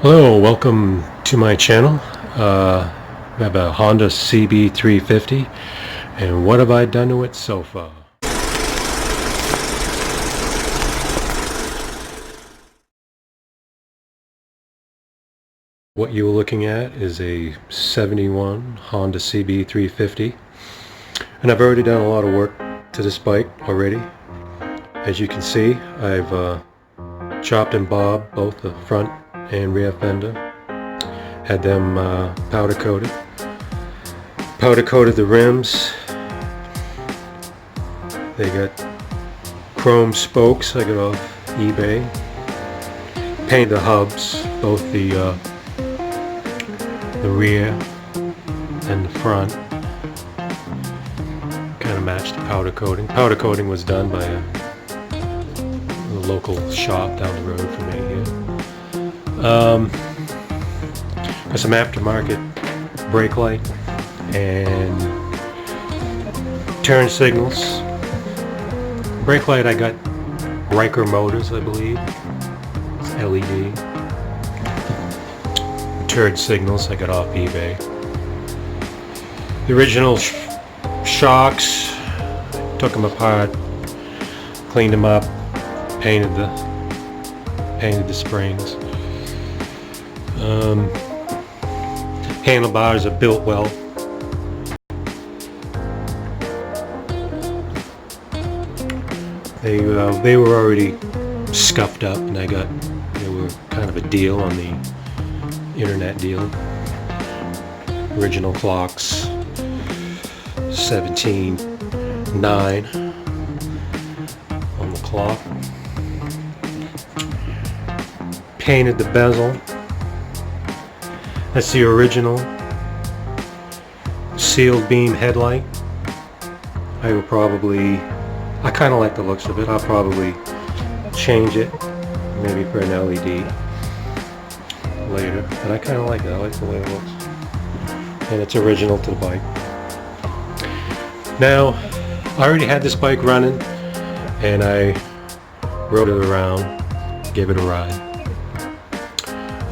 Hello, welcome to my channel. We have a Honda cb350, and what have I done to it so far? What you are looking at is a 71 Honda cb350, and I've already done a lot of work to this bike already. As you can see, I've chopped and bobbed both the front and rear fender. Had them powder coated the rims. They got chrome spokes I got off eBay. Painted the hubs, both the rear and the front. Kind of matched the powder coating. Powder coating was done by a local shop down the road from me here. Got some aftermarket brake light and turn signals. Brake light I got Riker Motors, I believe. It's LED. Turn signals I got off eBay. The original shocks, took them apart, cleaned them up, painted the springs. Handlebars are built well. They were already scuffed up, and they were kind of a deal on the internet deal. Original clocks, 17.9 on the clock. Painted the bezel. That's the original sealed beam headlight. I kind of like the looks of it. I'll probably change it, maybe for an LED later. But I kind of like it. I like the way it looks. And it's original to the bike. Now, I already had this bike running, and I rode it around, gave it a ride.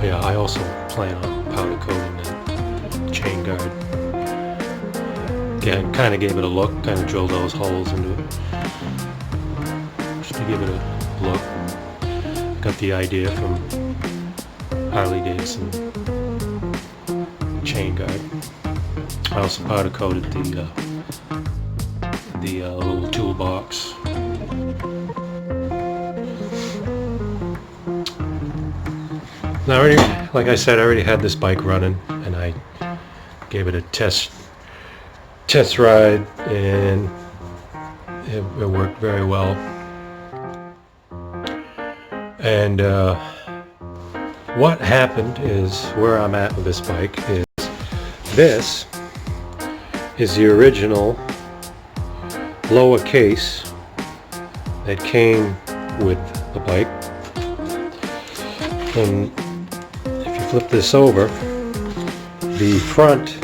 Yeah, I also plan on powder coating the chain guard. Again, kind of gave it a look, kind of drilled those holes into it, just to give it a look. Got the idea from Harley Davidson chain guard. I also powder coated the little toolbox. Now, like I said, I already had this bike running, and I gave it a test ride, and it worked very well. And what happened is, where I'm at with this bike is, this is the original lower case that came with the bike. And flip this over, the front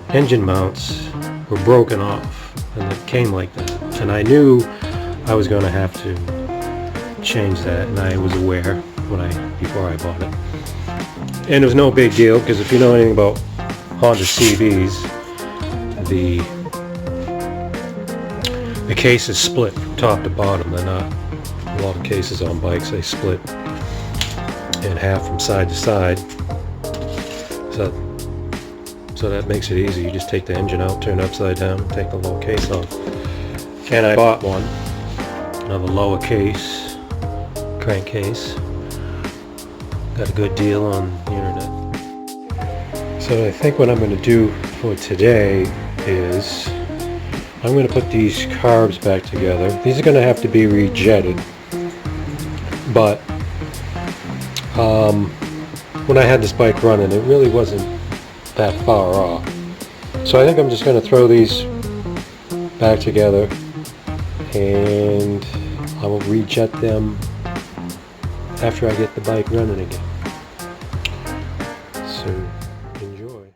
engine mounts were broken off, and it came like that. And I knew I was going to have to change that, and I was aware before I bought it. And it was no big deal, because if you know anything about Honda CBs, the case is split from top to bottom. They're not, a lot of cases on bikes, they split in half from side to side, so that makes it easy. You just take the engine out, turn it upside down, and take the lower case off. And I bought another lower case, crankcase. Got a good deal on the internet. So I think what I'm going to do for today is I'm going to put these carbs back together. These are going to have to be rejetted, but when I had this bike running, it really wasn't that far off. So I think I'm just going to throw these back together, and I will rejet them after I get the bike running again. So enjoy.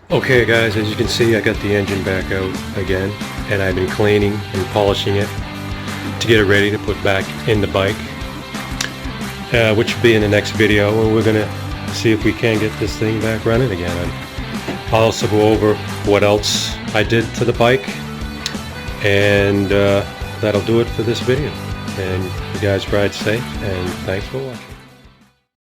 Okay guys, as you can see, I got the engine back out again, and I've been cleaning and polishing it to get it ready to put back in the bike, which will be in the next video, and we're gonna see if we can get this thing back running again. And I'll also go over what else I did to the bike, and that'll do it for this video. And you guys ride safe, and thanks for watching.